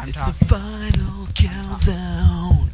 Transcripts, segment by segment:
It's the final countdown.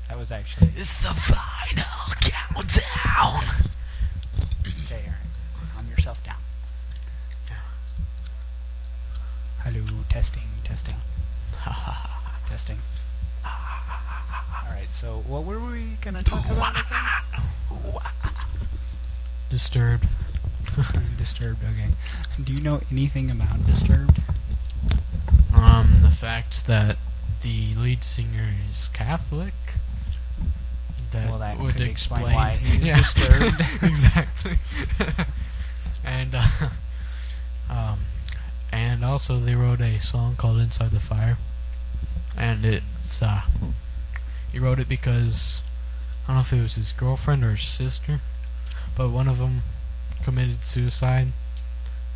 That was actually... It's the final countdown. Okay, Aaron. Calm yourself down. Hello, testing. Testing. Alright, so what were we going to talk about again? Disturbed. Disturbed, okay. Do you know anything about Disturbed? The fact that the lead singer is Catholic. Well, that would could explain why he's disturbed. Exactly. And and also they wrote a song called "Inside the Fire," and it's he wrote it because I don't know if it was his girlfriend or his sister, but one of them committed suicide,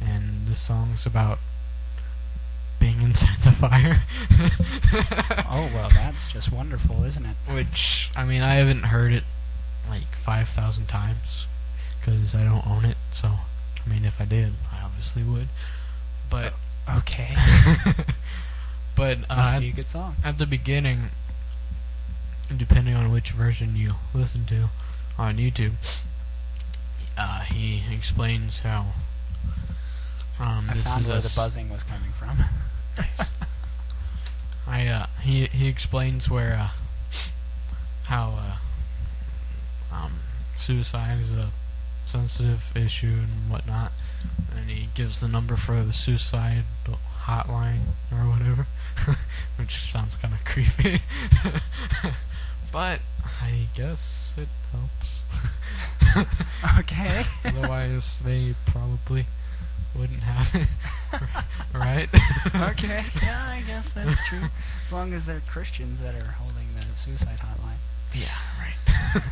and this song's about being inside the fire. Oh, well, that's just wonderful, isn't it? Which, I mean, I haven't heard it like 5,000 times because I don't own it, so, I mean, if I did, I obviously would. But, Okay. but Must be a good song. at the beginning, depending on which version you listen to on YouTube, he explains how I this found is where a the buzzing was coming from. Nice. He explains where how suicide is a sensitive issue and whatnot, and he gives the number for the suicide hotline or whatever, which sounds kind of creepy, but I guess it helps. Okay. Otherwise, they probably wouldn't have it, right? Okay, yeah, I guess that's true. As long as they're Christians that are holding the suicide hotline. Yeah, right.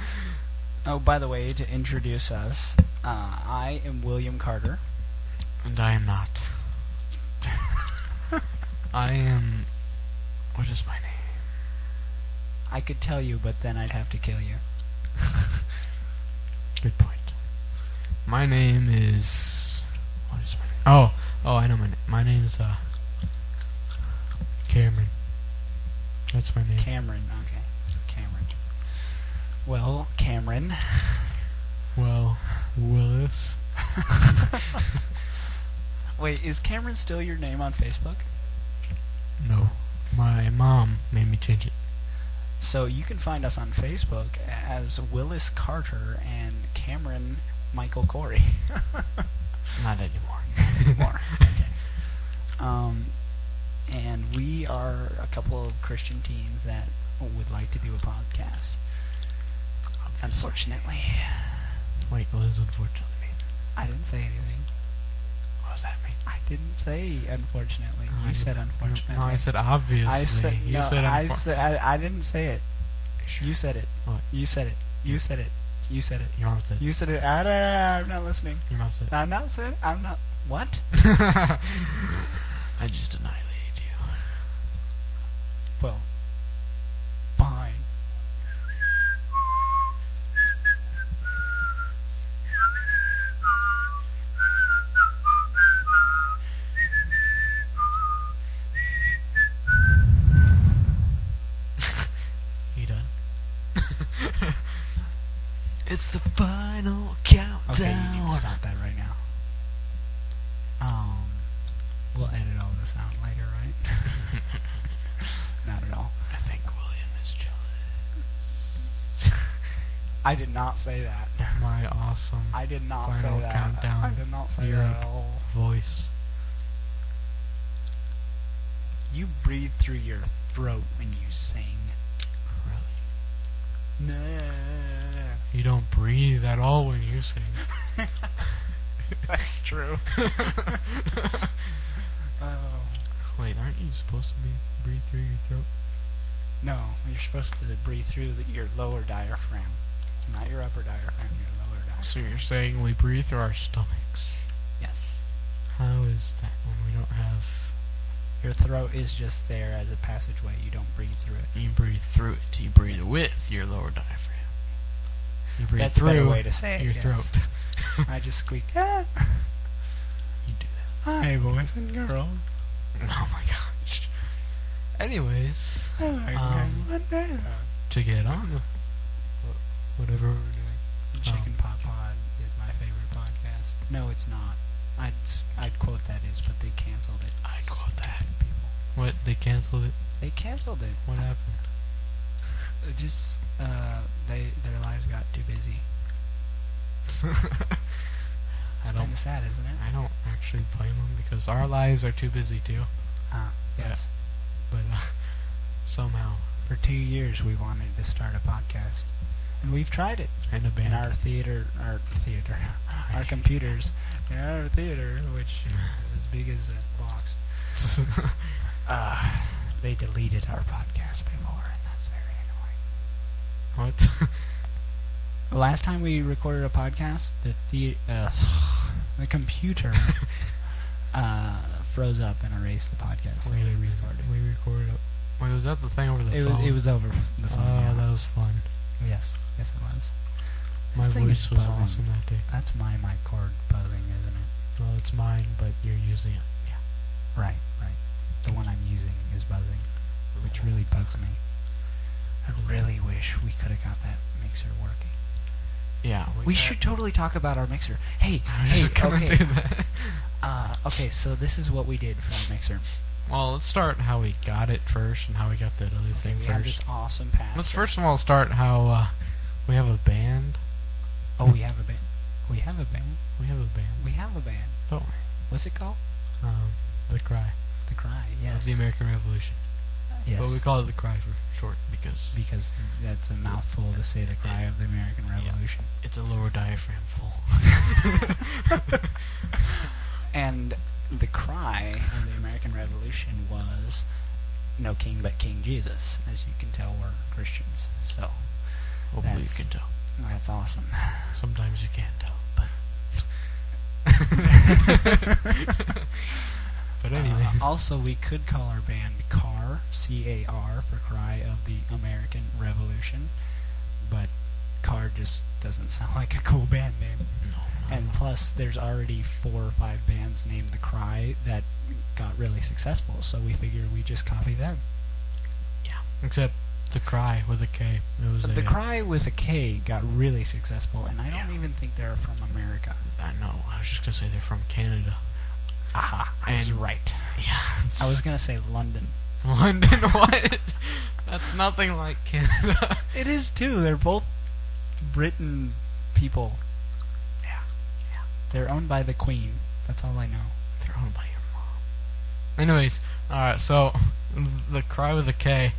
Oh, by the way, to introduce us, I am William Carter. And I am not. I am... What is my name? I could tell you, but then I'd have to kill you. Good point. My name is... What is my name? Oh, I know my name. My name's, Cameron. That's my name. Cameron, okay. Cameron. Well, Cameron. Well, Willis. Wait, is Cameron still your name on Facebook? No. My mom made me change it. So you can find us on Facebook as Willis Carter and Cameron Michael Corey. Not anymore. More. And we are a couple of Christian teens that would like to do a podcast. Unfortunately. Wait, what does unfortunately mean? I didn't say anything. What does that mean? I didn't say unfortunately. I You said didn't- unfortunately. No, I said obviously. I said You no. said I didn't say it. You said it. What? You said it. You said it. You said it. Your mom said. You said it. I'm not listening. Your mom said. I'm not saying. I'm not. What? I just annihilated you. Well, fine. You done? It's the final countdown. Okay, you need to stop that right now. We'll edit all this out later, right? Not at all. I think William is jealous. I did not say that. My awesome I did not Final say that. countdown. I did not say You're that a- at all. voice. You breathe through your throat when you sing. Really? Nah. You don't breathe at all when you sing. That's true. Oh. Wait, aren't you supposed to breathe through your throat? No, you're supposed to breathe through your lower diaphragm. Not your upper diaphragm, your lower diaphragm. So you're saying we breathe through our stomachs? Yes. How is that when we don't have Your throat is just there as a passageway. You don't breathe through it. You breathe through it. You breathe with your lower diaphragm. You breathe That's a through better way to say it. your yes. throat. I just squeaked. Ah. You do that. Hi, boys and girls. Oh my gosh. Anyways, I like what better. to get on with whatever we're doing. Chicken Pot Pod is my favorite podcast. No, it's not. I'd quote that is, but they canceled it. I'd quote that. Stupid people. What? They canceled it? They canceled it. What happened? Just their lives got too busy. It's kind of sad, isn't it? I don't actually blame them because our lives are too busy too. Ah, yes. But somehow, For 2 years, we wanted to start a podcast, and we've tried it. and a band. In our computers, in our theater, which is as big as a box. They deleted our podcast before, and that's very annoying. What? The last time we recorded a podcast, the computer froze up and erased the podcast. that we recorded. We recorded it. Wait, was that the thing over the phone? It was over the phone. Oh, yeah. that was fun. Yes, it was. My This thing voice is was buzzing. awesome that day. That's my mic cord buzzing, isn't it? Well, it's mine, but you're using it. Yeah. Right. The one I'm using is buzzing, which really bugs me. I really wish we could have got that mixer working. Yeah. We should totally talk about our mixer. Hey, I was just gonna okay. do that. Okay, so this is what we did for our mixer. Well, let's start how we got it first and how we got that other thing We have first. this awesome pastor. Let's first of all start how we have a band. Oh, we have a band. We have a band. We have a band. We have a band. Don't worry. What's it called? The Cry. The Cry. Of Yes. the American Revolution. Yes. But we call it the Cry for short because that's a mouthful to say the Cry of the American Revolution. it's a lower diaphragm full. And the cry of the American Revolution was no king but King Jesus. As you can tell, we're Christians. So Hopefully you That's- can tell. that's awesome. Sometimes you can't tell, but but anyway. Also, we could call our band CAR, C-A-R, for Cry of the American Revolution. But CAR just doesn't sound like a cool band name. And plus, there's already 4 or 5 bands named The Cry that got really successful, so we figured we'd just copy them. Yeah. Except the Cry with a K. It was But The Cry with a K got really successful, and I don't even think they're from America. I know. I was just gonna say they're from Canada. Aha, I was And- right. Yeah. I was going to say London. London. What? That's nothing like Canada. It is too. They're both Britain people. Yeah. They're owned by the Queen. That's all I know. They're owned by your mom. Anyways, alright, so the Cry with a K,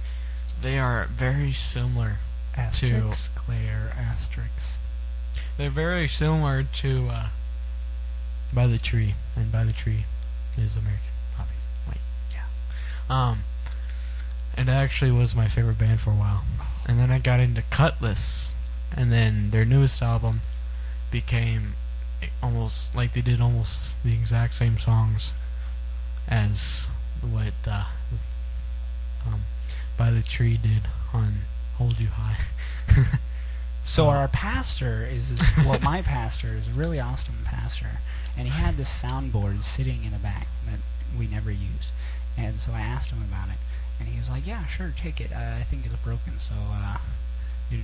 they are very similar. Asterisk, Claire, asterisk. They're very similar to By the Tree, and By the Tree is American. Obviously. Wait, yeah. And it actually was my favorite band for a while. And then I got into Cutlass, and then their newest album became almost like they did almost the exact same songs as what By the Tree did on Hold You High. So our pastor well, my pastor is a really awesome pastor, and he had this soundboard sitting in the back that we never used. And so I asked him about it, and he was like, "Yeah, sure, take it. I think it's broken, so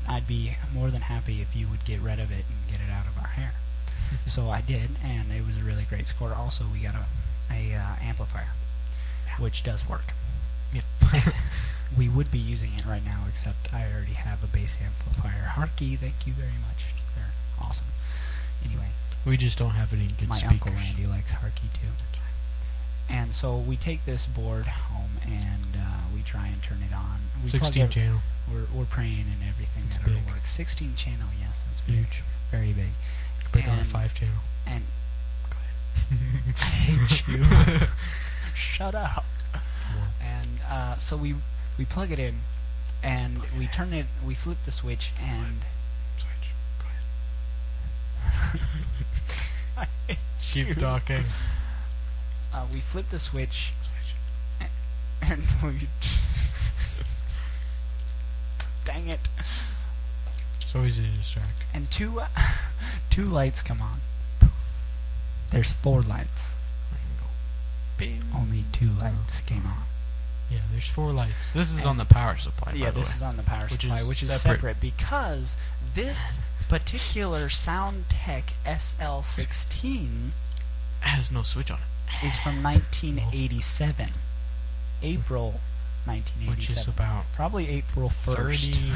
I'd be more than happy if you would get rid of it and get it out of our hair." So I did, and it was a really great score. Also, we got a amplifier, which does work. Yep. We would be using it right now, except I already have a bass amplifier. Harkey, thank you very much. They're awesome. Anyway, We just don't have any good my speakers. Uncle Randy likes Harkey too. And so we take this board home and we try and turn it on. We plug 16 channel. We're praying and everything It's that it'll big. work. 16 channel, yes, that's big. Huge. Very big. Compared to our And- 5 channel. And Go ahead. I hate you. Shut up. And so we plug it in, and we turn it. We flip the switch, and Switch. Go ahead. I hate Keep you. talking. We flip the switch, Switch. And we... Dang it. So easy to distract. And two lights come on. There's 4 lights. I can go. Bing. Only 2 lights came on. Yeah, there's 4 lights. This is And- on the power supply. Yeah, by the this way. is on the power Which supply, is which is separate. separate because this particular Soundtech SL16 has no switch on it. is from 1987. April 1987. Which is about probably April 1st. 30.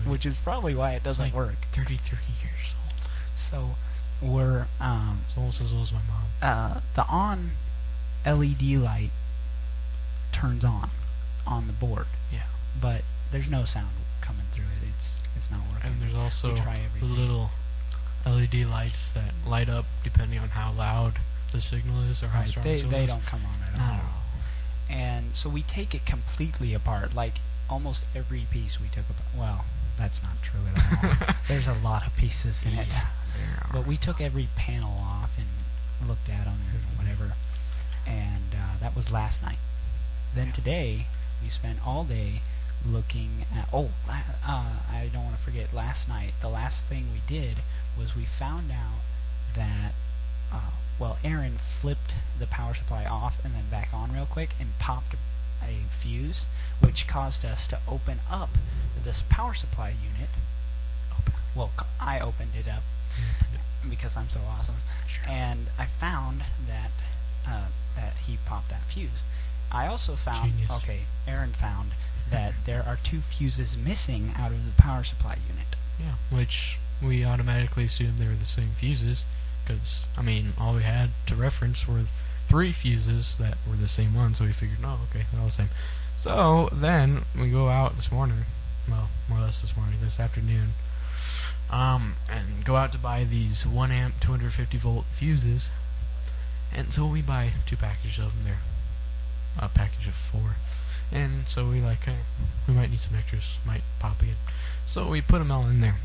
Which is probably why it doesn't like work. 33 years old. So we're It's almost as old as my mom. the on LED light turns on the board. Yeah. But there's no sound coming through it. It's not working. And there's also We try the everything. little LED lights that light up depending on how loud the signal is or how Right, strong the signal they is. don't come on at Not all. at all. And so we take it completely apart. Like almost every piece we took apart. Well, that's not true at all. There's a lot of pieces in it. Yeah, there are. But we took every panel off and looked at them and whatever. And that was last night. Then today we spent all day looking at. I don't want to forget. Last night, the last thing we did was we found out that. Aaron flipped the power supply off and then back on real quick and popped a fuse, which caused us to open up this power supply unit. I opened it up because I'm so awesome, and I found that that he popped that fuse. I also found, Genius. Aaron found that there are 2 fuses missing out of the power supply unit. Yeah, which we automatically assumed they were the same fuses, because, I mean, all we had to reference were 3 fuses that were the same one, so we figured, no, okay, they're all the same. So, then, we go out this morning, well, more or less this afternoon, and go out to buy these 1 amp, 250 volt fuses, and so we buy 2 packages of them. They're a package of 4. And so we we might need some extras, might pop again. So we put them all in there.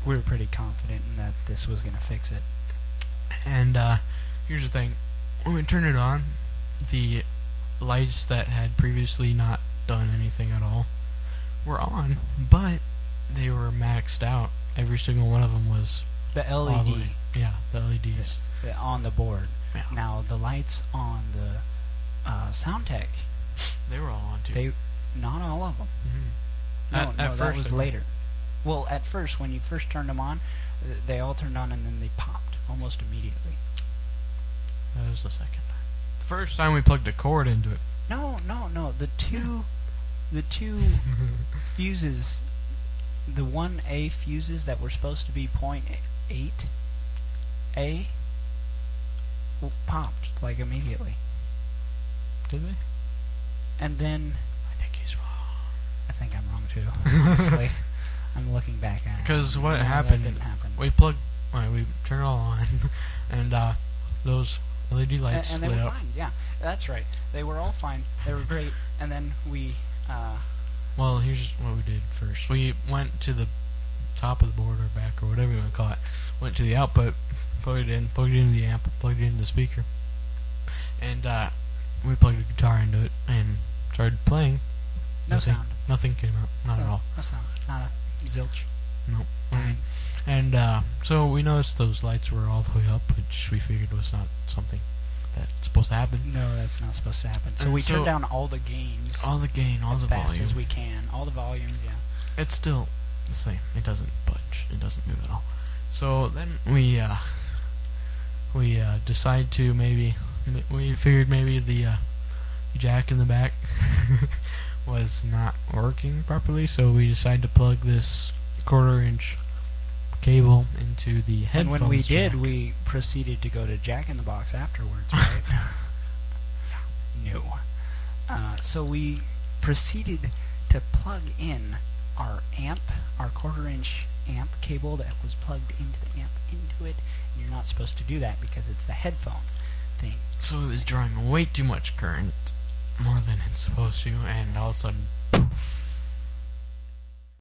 We were pretty confident in that this was going to fix it. And here's the thing. When we turn it on, the lights that had previously not done anything at all were on, but they were maxed out. Every single one of them was The all the way- LED Yeah, the LEDs. on the board. Yeah. Now, the lights on the Soundtech, They were all on too. not all of them. Mhm. No, At that first was they were. later. Well, at first, when you first turned them on, they all turned on and then they popped almost immediately. That was the second time. The first time we plugged a cord into it. No. The two fuses, the 1A fuses that were supposed to be 0.8 A, popped like immediately. Did they? And then I think he's wrong. I think I'm wrong too. Honestly, I'm looking back at it. 'Cause what No, happened- That didn't happen. We turned it all on, and those LED lights And they lit were up. fine. Yeah, that's right. They were all fine. They were great. And then we. Well, here's what we did first. We went to the top of the board or back or whatever you want to call it. Went to the output, plugged it into the amp, plugged it into the speaker, and we plugged a guitar into it and started playing. No sound. Nothing came out. Not at all. No sound. Not a zilch. No. Fine. And so we noticed those lights were all the way up, which we figured was not something that's supposed to happen. No, that's not supposed to happen. So And we so- turned down all the gains. All the gain, all as the fast volume. as we can. All the volumes, yeah. It's still the same. It doesn't budge. It doesn't move at all. So then we decide to we figured maybe the jack in the back was not working properly, so we decided to plug this 1/4-inch cable into the And headphones when we jack. did, we proceeded to go to Jack in the Box afterwards, right? No. So we proceeded to plug in our amp, our 1/4-inch amp cable that was plugged into the amp into it. And you're not supposed to do that because it's the headphone thing. So it was drawing way too much current, more than it's supposed to, and all of a sudden,